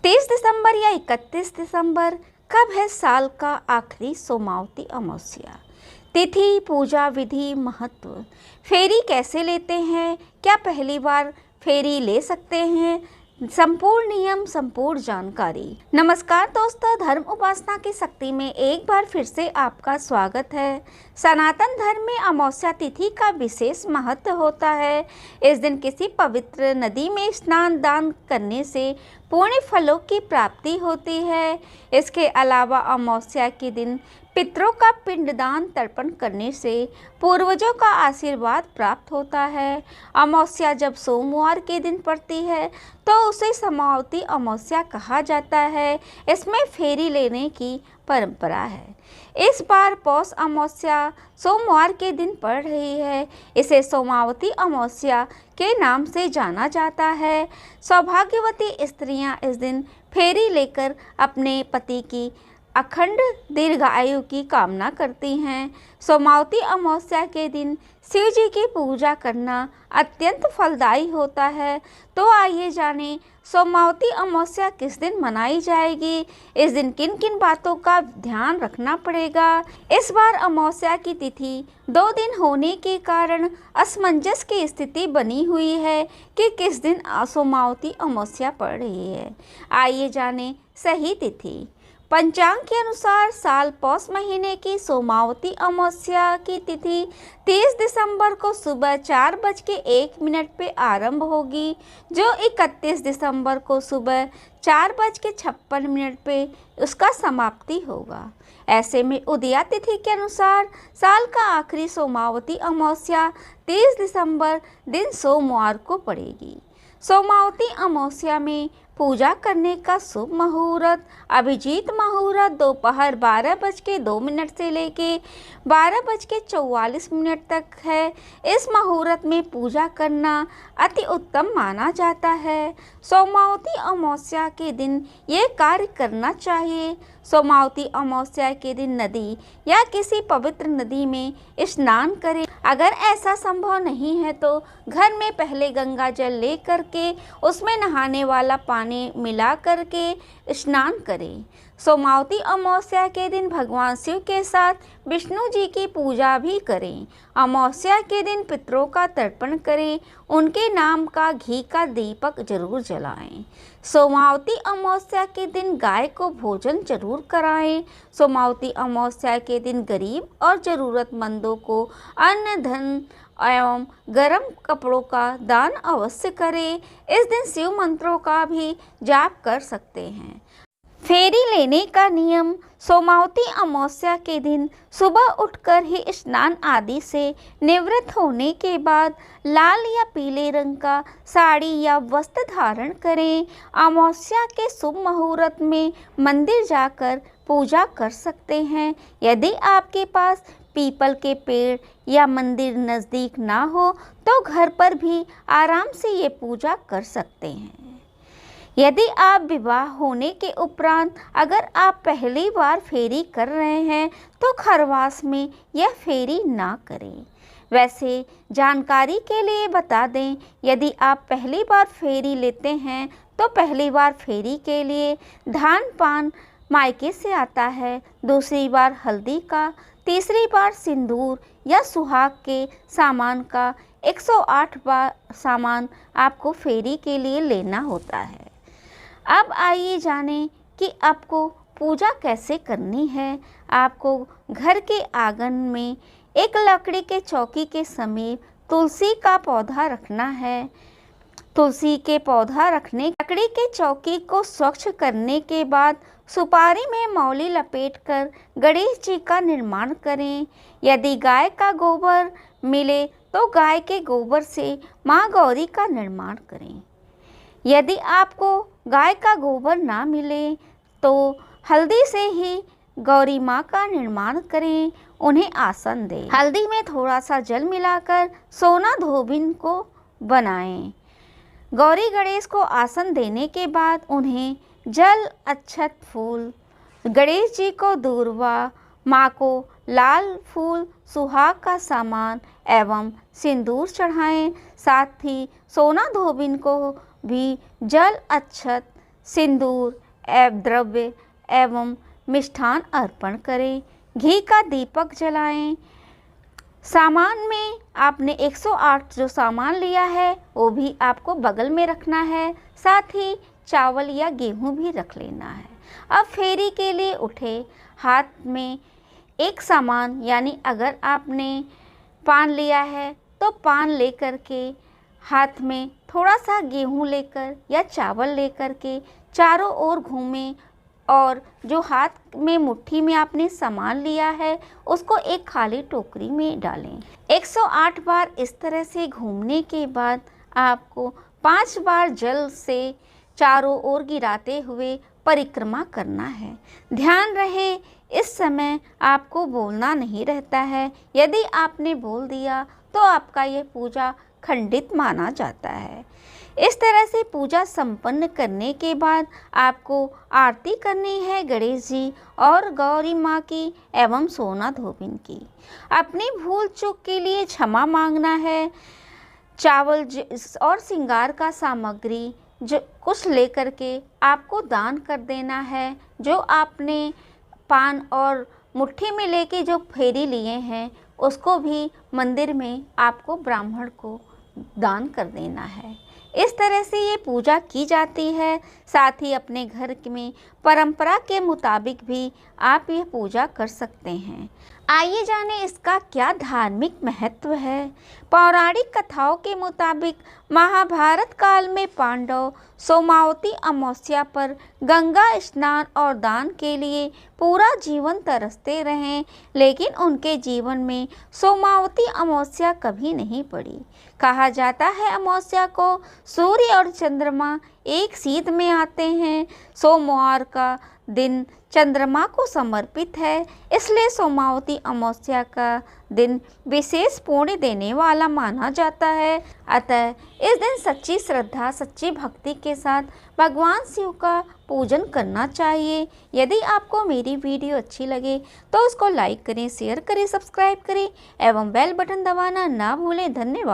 30 दिसंबर या 31 दिसंबर कब है साल का आखिरी सोमावती अमावस्या। तिथि, पूजा विधि, महत्व, फेरी कैसे लेते हैं, क्या पहली बार फेरी ले सकते हैं, संपूर्ण नियम, संपूर्ण जानकारी। नमस्कार दोस्तों, धर्म उपासना की शक्ति में एक बार फिर से आपका स्वागत है। सनातन धर्म में अमावस्या तिथि का विशेष महत्व होता है। इस दिन किसी पवित्र नदी में स्नान दान करने से पुण्य फलों की प्राप्ति होती है। इसके अलावा अमावस्या के दिन पितरों का पिंडदान तर्पण करने से पूर्वजों का आशीर्वाद प्राप्त होता है। अमावस्या जब सोमवार के दिन पड़ती है तो उसे सोमावती अमावस्या कहा जाता है। इसमें फेरी लेने की परंपरा है। इस बार पौष अमावस्या सोमवार के दिन पड़ रही है। इसे सोमावती अमावस्या के नाम से जाना जाता है। सौभाग्यवती स्त्रियां इस दिन फेरी लेकर अपने पति की अखंड दीर्घायु की कामना करती हैं। सोमावती अमावस्या के दिन शिव जी की पूजा करना अत्यंत फलदायी होता है। तो आइए जानें सोमावती अमावस्या किस दिन मनाई जाएगी, इस दिन किन किन बातों का ध्यान रखना पड़ेगा। इस बार अमावस्या की तिथि 2 दिन होने के कारण असमंजस की स्थिति बनी हुई है कि किस दिन सोमावती अमावस्या पड़ रही है। आइए जानें सही तिथि। पंचांग के अनुसार साल पौष महीने की सोमावती अमावस्या की तिथि 30 दिसंबर को सुबह 4:01 पे आरंभ होगी, जो 31 दिसंबर को सुबह 4:56 पे उसका समाप्ति होगा। ऐसे में उदया तिथि के अनुसार साल का आखिरी सोमावती अमावस्या 30 दिसंबर दिन सोमवार को पड़ेगी। सोमावती अमावस्या में पूजा करने का शुभ मुहूर्त अभिजीत मुहूर्त दोपहर 12:02 से लेके 12:44 तक है। इस मुहूर्त में पूजा करना अति उत्तम माना जाता है। सोमावती अमावस्या के दिन ये कार्य करना चाहिए। सोमावती अमावस्या के दिन नदी या किसी पवित्र नदी में स्नान करें। अगर ऐसा संभव नहीं है तो घर में पहले गंगा जल ले करके उसमें नहाने वाला पानी मिला करके स्नान करें। सोमावती अमावस्या के दिन भगवान शिव के साथ विष्णु जी की पूजा भी करें। अमावस्या के दिन पितरों का तर्पण करें, उनके नाम का घी का दीपक जरूर जलाएं। सोमावती अमावस्या के दिन गाय को भोजन जरूर कराएं। सोमावती अमावस्या के दिन गरीब और ज़रूरतमंदों को अन्न धन एवं गर्म कपड़ों का दान अवश्य करें। इस दिन शिव मंत्रों का भी जाप कर सकते हैं। फेरी लेने का नियम। सोमावती अमावस्या के दिन सुबह उठकर ही स्नान आदि से निवृत्त होने के बाद लाल या पीले रंग का साड़ी या वस्त्र धारण करें। अमावस्या के शुभ मुहूर्त में मंदिर जाकर पूजा कर सकते हैं। यदि आपके पास पीपल के पेड़ या मंदिर नज़दीक ना हो तो घर पर भी आराम से ये पूजा कर सकते हैं। यदि आप विवाह होने के उपरांत अगर आप पहली बार फेरी कर रहे हैं तो खरवास में यह फेरी ना करें। वैसे जानकारी के लिए बता दें, यदि आप पहली बार फेरी लेते हैं तो पहली बार फेरी के लिए धान पान मायके से आता है, दूसरी बार हल्दी का, तीसरी बार सिंदूर या सुहाग के सामान का 108 बार सामान आपको फेरी के लिए लेना होता है। अब आइए जानें कि आपको पूजा कैसे करनी है। आपको घर के आंगन में एक लकड़ी के चौकी के समीप तुलसी का पौधा रखना है। तुलसी के पौधा रखने लकड़ी के चौकी को स्वच्छ करने के बाद सुपारी में मौली लपेटकर गणेश जी का निर्माण करें। यदि गाय का गोबर मिले तो गाय के गोबर से माँ गौरी का निर्माण करें। यदि आपको गाय का गोबर ना मिले तो हल्दी से ही गौरी माँ का निर्माण करें, उन्हें आसन दें। हल्दी में थोड़ा सा जल मिलाकर सोना धोबिन को बनाएं। गौरी गणेश को आसन देने के बाद उन्हें जल, अक्षत, फूल, गणेश जी को दूर्वा, माँ को लाल फूल, सुहाग का सामान एवं सिंदूर चढ़ाएं। साथ ही सोना धोबिन को भी जल, अक्षत, सिंदूर एवं द्रव्य एवं मिष्ठान अर्पण करें। घी का दीपक जलाएं। सामान में आपने 108 जो सामान लिया है वो भी आपको बगल में रखना है, साथ ही चावल या गेहूं भी रख लेना है। अब फेरी के लिए उठे, हाथ में एक सामान यानी अगर आपने पान लिया है तो पान लेकर के हाथ में थोड़ा सा गेहूं लेकर या चावल लेकर के चारों ओर घूमें और जो हाथ में मुट्ठी में आपने सामान लिया है उसको एक खाली टोकरी में डालें। 108 बार इस तरह से घूमने के बाद आपको 5 बार जल से चारों ओर गिराते हुए परिक्रमा करना है। ध्यान रहे इस समय आपको बोलना नहीं रहता है, यदि आपने बोल दिया तो आपका यह पूजा खंडित माना जाता है। इस तरह से पूजा संपन्न करने के बाद आपको आरती करनी है गणेश जी और गौरी माँ की एवं सोना धोबिन की। अपनी भूल चूक के लिए क्षमा मांगना है। चावल और श्रृंगार का सामग्री जो कुछ लेकर के आपको दान कर देना है। जो आपने पान और मुट्ठी में लेके जो फेरी लिए हैं उसको भी मंदिर में आपको ब्राह्मण को दान कर देना है। इस तरह से ये पूजा की जाती है। साथ ही अपने घर में परंपरा के मुताबिक भी आप यह पूजा कर सकते हैं। आइए जाने इसका क्या धार्मिक महत्व है। पौराणिक कथाओं के मुताबिक महाभारत काल में पांडव सोमावती अमावस्या पर गंगा स्नान और दान के लिए पूरा जीवन तरसते रहे, लेकिन उनके जीवन में सोमावती अमावस्या कभी नहीं पड़ी। कहा जाता है अमावस्या को सूर्य और चंद्रमा एक सीध में आते हैं। सोमवार का दिन चंद्रमा को समर्पित है, इसलिए सोमावती अमावस्या का दिन विशेष पुण्य देने वाला माना जाता है। अतः इस दिन सच्ची श्रद्धा सच्ची भक्ति के साथ भगवान शिव का पूजन करना चाहिए। यदि आपको मेरी वीडियो अच्छी लगे तो उसको लाइक करें, शेयर करें, सब्सक्राइब करें एवं बेल बटन दबाना ना भूलें। धन्यवाद।